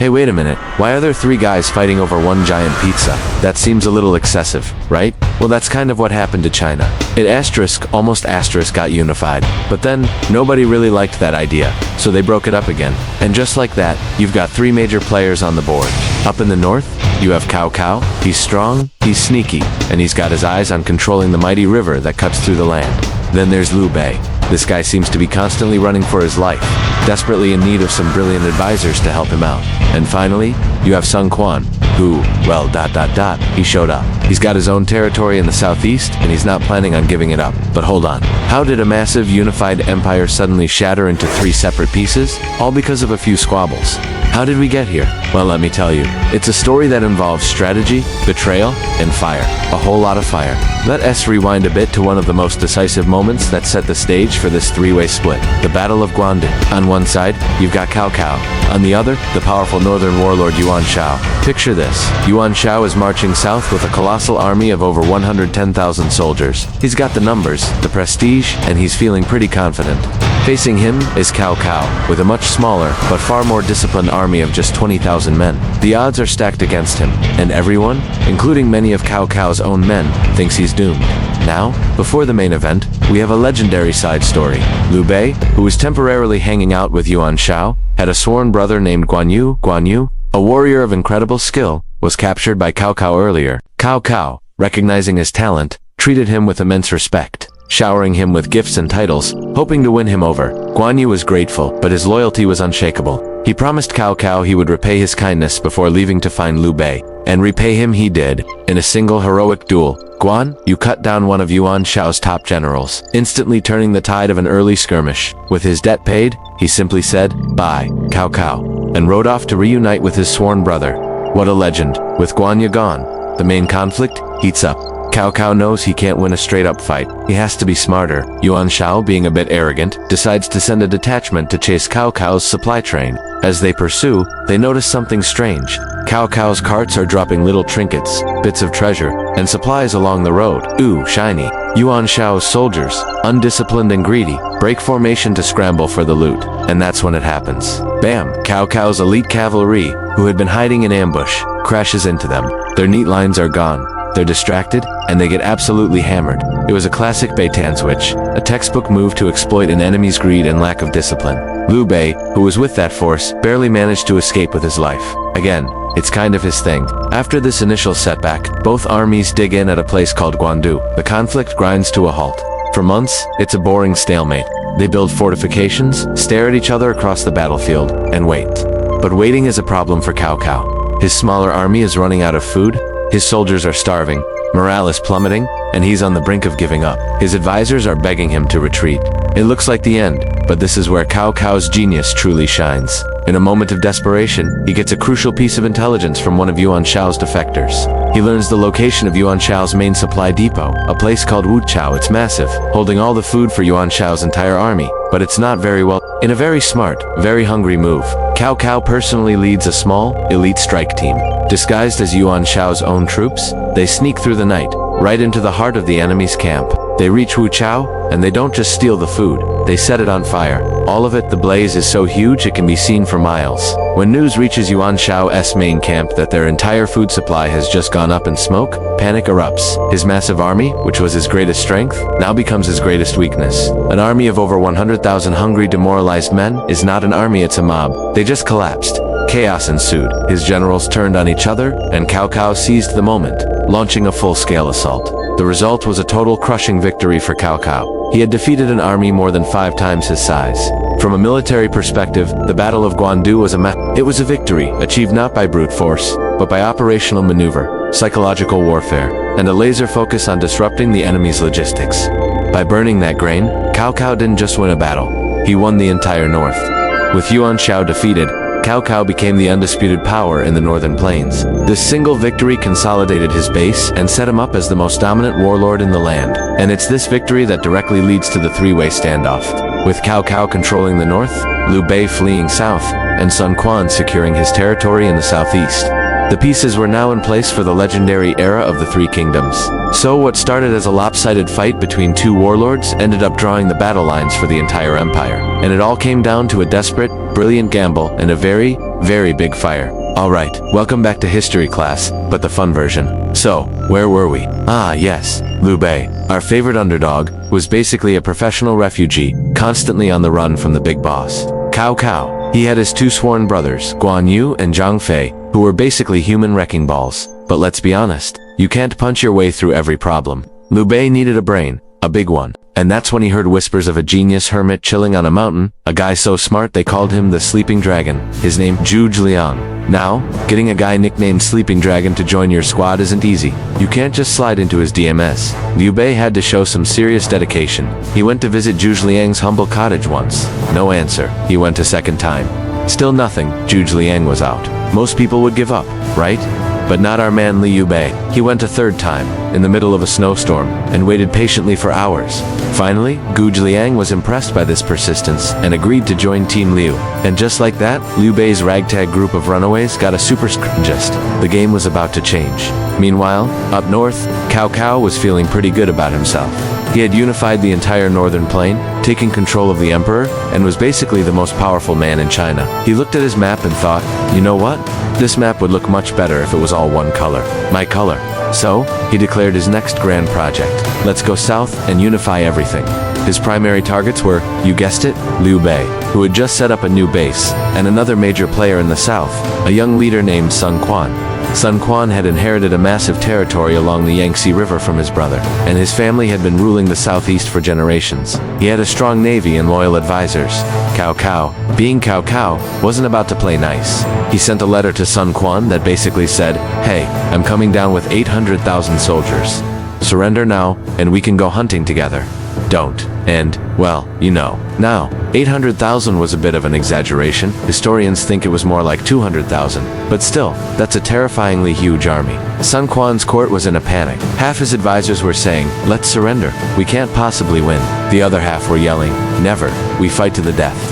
Hey, wait a minute. Why are there three guys fighting over one giant pizza? That seems a little excessive, right? Well, that's kind of what happened to China. It almost got unified. But then, nobody really liked that idea, so they broke it up again. And just like that, you've got three major players on the board. Up in the north, you have Cao Cao. He's strong, he's sneaky, and he's got his eyes on controlling the mighty river that cuts through the land. Then there's Liu Bei. This guy seems to be constantly running for his life, desperately in need of some brilliant advisors to help him out. And finally, you have Quan, who, well, he showed up. He's got his own territory in the southeast, and he's not planning on giving it up. But hold on. How did a massive unified empire suddenly shatter into three separate pieces? All because of a few squabbles. How did we get here? Well, let me tell you. It's a story that involves strategy, betrayal, and fire. A whole lot of fire. Let us rewind a bit to one of the most decisive moments that set the stage for this three-way split. The Battle of Guandu. On one side, you've got Cao Cao. On the other, the powerful northern warlord Yuan Shao. Picture this. Yuan Shao is marching south with a colossal army of over 110,000 soldiers. He's got the numbers, the prestige, and he's feeling pretty confident. Facing him is Cao Cao, with a much smaller, but far more disciplined army of just 20,000 men. The odds are stacked against him, and everyone, including many of Cao Cao's own men, thinks he's doomed. Now, before the main event, we have a legendary side story. Liu Bei, who was temporarily hanging out with Yuan Shao, had a sworn brother named Guanyu, a warrior of incredible skill, was captured by Cao Cao earlier. Cao Cao, recognizing his talent, treated him with immense respect, showering him with gifts and titles, hoping to win him over. Guanyu was grateful, but his loyalty was unshakable. He promised Cao Cao he would repay his kindness before leaving to find Liu Bei, and repay him he did, in a single heroic duel. Quan, you cut down one of Yuan Shao's top generals, instantly turning the tide of an early skirmish. With his debt paid, he simply said, "Bye, Cao Cao," and rode off to reunite with his sworn brother. What a legend. With Guanyu gone, the main conflict heats up. Cao Cao knows he can't win a straight-up fight. He has to be smarter. Yuan Shao, being a bit arrogant, decides to send a detachment to chase Cao Cao's supply train. As they pursue, they notice something strange. Cao Cao's carts are dropping little trinkets, bits of treasure, and supplies along the road. Ooh, shiny. Yuan Shao's soldiers, undisciplined and greedy, break formation to scramble for the loot. And that's when it happens. Bam! Cao Cao's elite cavalry, who had been hiding in ambush, crashes into them. Their neat lines are gone. They're distracted, and they get absolutely hammered. It was a classic Beitan switch, a textbook move to exploit an enemy's greed and lack of discipline. Liu Bei, who was with that force, barely managed to escape with his life. Again, it's kind of his thing. After this initial setback, both armies dig in at a place called Guandu. The conflict grinds to a halt. For months, it's a boring stalemate. They build fortifications, stare at each other across the battlefield, and wait. But waiting is a problem for Cao Cao. His smaller army is running out of food, his soldiers are starving, morale is plummeting, and he's on the brink of giving up. His advisors are begging him to retreat. It looks like the end, but this is where Cao Cao's genius truly shines. In a moment of desperation, he gets a crucial piece of intelligence from one of Yuan Shao's defectors. He learns the location of Yuan Shao's main supply depot, a place called Wuchao. It's massive, holding all the food for Yuan Shao's entire army, but it's not very well. In a very smart, very hungry move, Cao Cao personally leads a small, elite strike team. Disguised as Yuan Shao's own troops, they sneak through the night, right into the heart of the enemy's camp. They reach Wuchao, and they don't just steal the food, they set it on fire. All of it, the blaze is so huge it can be seen for miles. When news reaches Yuan Shao's main camp that their entire food supply has just gone up in smoke, panic erupts. His massive army, which was his greatest strength, now becomes his greatest weakness. An army of over 100,000 hungry, demoralized men is not an army, it's a mob. They just collapsed. Chaos ensued. His generals turned on each other, and Cao Cao seized the moment, launching a full-scale assault. The result was a total crushing victory for Cao Cao. He had defeated an army more than 5 times his size. From a military perspective, the Battle of Guandu was it was a victory, achieved not by brute force, but by operational maneuver, psychological warfare, and a laser focus on disrupting the enemy's logistics. By burning that grain, Cao Cao didn't just win a battle, he won the entire north. With Yuan Shao defeated, Cao Cao became the undisputed power in the northern plains. This single victory consolidated his base and set him up as the most dominant warlord in the land. And it's this victory that directly leads to the three-way standoff. With Cao Cao controlling the north, Liu Bei fleeing south, and Quan securing his territory in the southeast. The pieces were now in place for the legendary era of the Three Kingdoms. So what started as a lopsided fight between two warlords ended up drawing the battle lines for the entire empire. And it all came down to a desperate, brilliant gamble and a very, very big fire. Alright, welcome back to history class, but the fun version. So, where were we? Ah, yes, Liu Bei, our favorite underdog, was basically a professional refugee, constantly on the run from the big boss, Cao Cao. He had his two sworn brothers, Guandu and Zhang Fei, who were basically human wrecking balls. But let's be honest, you can't punch your way through every problem. Liu Bei needed a brain, a big one. And that's when he heard whispers of a genius hermit chilling on a mountain, a guy so smart they called him the Sleeping Dragon, his name Zhu Zhiliang. Now, getting a guy nicknamed Sleeping Dragon to join your squad isn't easy. You can't just slide into his DMS. Liu Bei had to show some serious dedication. He went to visit Zhu Zhiliang's humble cottage once. No answer. He went a second time. Still nothing. Zhu Zhiliang was out. Most people would give up, right? But not our man Liu Bei. He went a third time, in the middle of a snowstorm, and waited patiently for hours. Finally, Zhu Zhiliang was impressed by this persistence and agreed to join Team Liu. And just like that, Liu Bei's ragtag group of runaways got a super gist. The game was about to change. Meanwhile, up north, Cao Cao was feeling pretty good about himself. He had unified the entire northern plain, taking control of the emperor, and was basically the most powerful man in China. He looked at his map and thought, you know what? This map would look much better if it was all one color. My color. So, he declared his next grand project. Let's go south and unify everything. His primary targets were, you guessed it, Liu Bei, who had just set up a new base, and another major player in the south, a young leader named Quan. Quan had inherited a massive territory along the Yangtze River from his brother, and his family had been ruling the southeast for generations. He had a strong navy and loyal advisors. Cao Cao, being Cao Cao, wasn't about to play nice. He sent a letter to Quan that basically said, hey, I'm coming down with 800,000 soldiers. Surrender now, and we can go hunting together. Don't. And, well, you know. Now, 800,000 was a bit of an exaggeration. Historians think it was more like 200,000. But still, that's a terrifyingly huge army. Quan's court was in a panic. Half his advisors were saying, let's surrender. We can't possibly win. The other half were yelling, never. We fight to the death.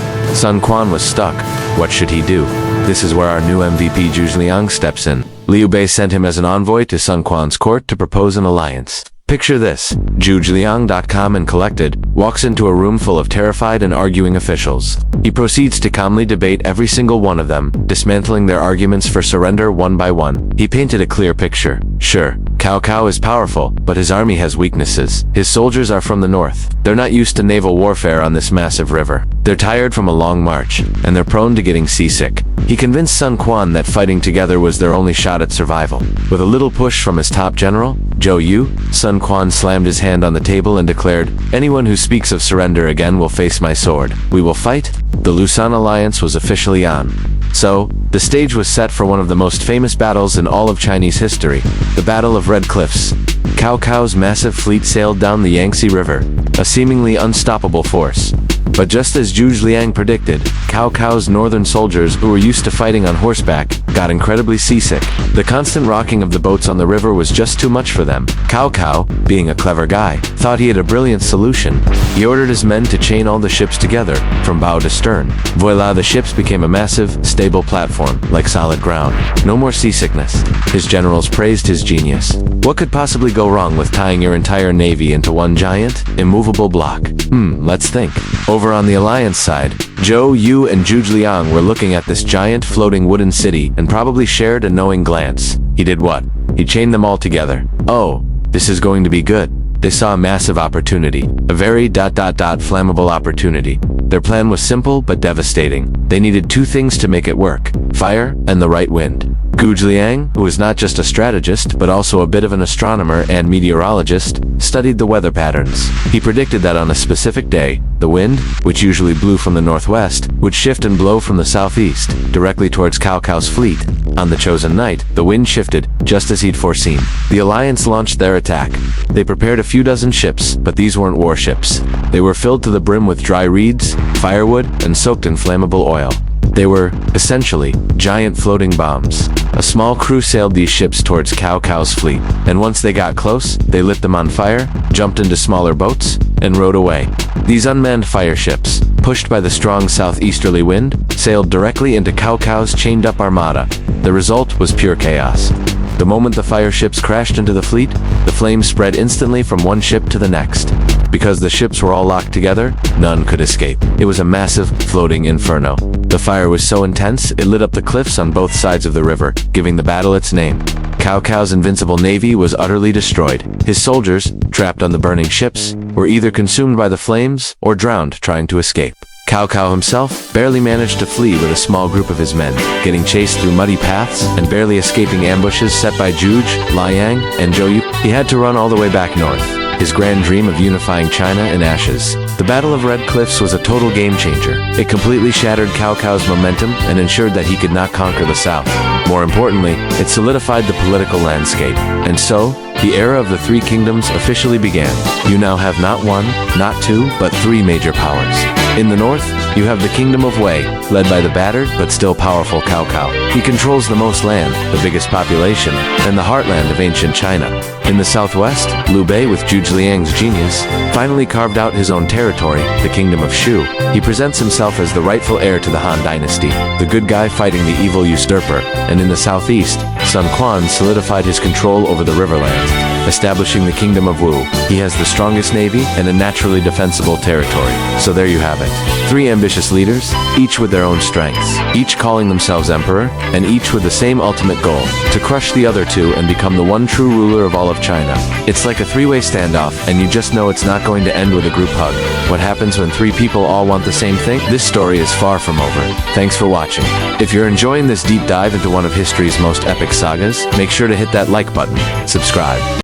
Quan was stuck. What should he do? This is where our new MVP Zhu Zhiliang steps in. Liu Bei sent him as an envoy to Quan's court to propose an alliance. Picture this, ZhuZhiliang.com and collected, walks into a room full of terrified and arguing officials. He proceeds to calmly debate every single one of them, dismantling their arguments for surrender one by one. He painted a clear picture. Sure, Cao Cao is powerful, but his army has weaknesses. His soldiers are from the north. They're not used to naval warfare on this massive river. They're tired from a long march, and they're prone to getting seasick. He convinced Quan that fighting together was their only shot at survival. With a little push from his top general, Zhou Yu, Quan slammed his hand on the table and declared, anyone who speaks of surrender again will face my sword. We will fight. The Lusan alliance was officially on. So, the stage was set for one of the most famous battles in all of Chinese history, the Battle of Red Cliffs. Cao Cao's massive fleet sailed down the Yangtze River, a seemingly unstoppable force. But just as Zhu Zhiliang predicted, Cao Cao's northern soldiers, who were used to fighting on horseback, got incredibly seasick. The constant rocking of the boats on the river was just too much for them. Cao Cao, being a clever guy, thought he had a brilliant solution. He ordered his men to chain all the ships together, from bow to stern. Voila, the ships became a massive, stable platform, like solid ground. No more seasickness. His generals praised his genius. What could possibly go wrong with tying your entire navy into one giant, immovable block? Let's think. Over on the alliance side, Zhou Yu and Zhu Zhiliang were looking at this giant floating wooden city and probably shared a knowing glance. He did what? He chained them all together. Oh, this is going to be good. They saw a massive opportunity. A very flammable opportunity. Their plan was simple but devastating. They needed two things to make it work: fire and the right wind. Zhu Zhiliang, who was not just a strategist but also a bit of an astronomer and meteorologist, studied the weather patterns. He predicted that on a specific day, the wind, which usually blew from the northwest, would shift and blow from the southeast, directly towards Cao Cao's fleet. On the chosen night, the wind shifted, just as he'd foreseen. The alliance launched their attack. They prepared a few dozen ships, but these weren't warships. They were filled to the brim with dry reeds, firewood, and soaked in flammable oil. They were, essentially, giant floating bombs. A small crew sailed these ships towards Cao Cao's fleet, and once they got close, they lit them on fire, jumped into smaller boats, and rowed away. These unmanned fire ships, pushed by the strong southeasterly wind, sailed directly into Cao Cao's chained-up armada. The result was pure chaos. The moment the fire ships crashed into the fleet, the flames spread instantly from one ship to the next. Because the ships were all locked together, none could escape. It was a massive, floating inferno. The fire was so intense, it lit up the cliffs on both sides of the river, giving the battle its name. Cao Cao's invincible navy was utterly destroyed. His soldiers, trapped on the burning ships, were either consumed by the flames or drowned trying to escape. Cao Cao himself barely managed to flee with a small group of his men, getting chased through muddy paths and barely escaping ambushes set by Juge, Liang, and Zhou Yu. He had to run all the way back north, his grand dream of unifying China in ashes. The Battle of Red Cliffs was a total game changer. It completely shattered Cao Cao's momentum and ensured that he could not conquer the south. More importantly, it solidified the political landscape. And so, the era of the Three Kingdoms officially began. You now have not one, not two, but three major powers. In the north, you have the Kingdom of Wei, led by the battered but still powerful Cao Cao. He controls the most land, the biggest population, and the heartland of ancient China. In the southwest, Liu Bei, with Zhuge Liang's genius, finally carved out his own territory, the Kingdom of Shu. He presents himself as the rightful heir to the Han Dynasty, the good guy fighting the evil usurper. And in the southeast, son Quan solidified his control over the riverlands, establishing the Kingdom of Wu. He has the strongest navy and a naturally defensible territory. So there you have it. Three ambitious leaders, each with their own strengths, each calling themselves emperor, and each with the same ultimate goal, to crush the other two and become the one true ruler of all of China. It's like a three-way standoff, and you just know it's not going to end with a group hug. What happens when three people all want the same thing? This story is far from over. Thanks for watching. If you're enjoying this deep dive into one of history's most epic sagas, make sure to hit that like button, subscribe,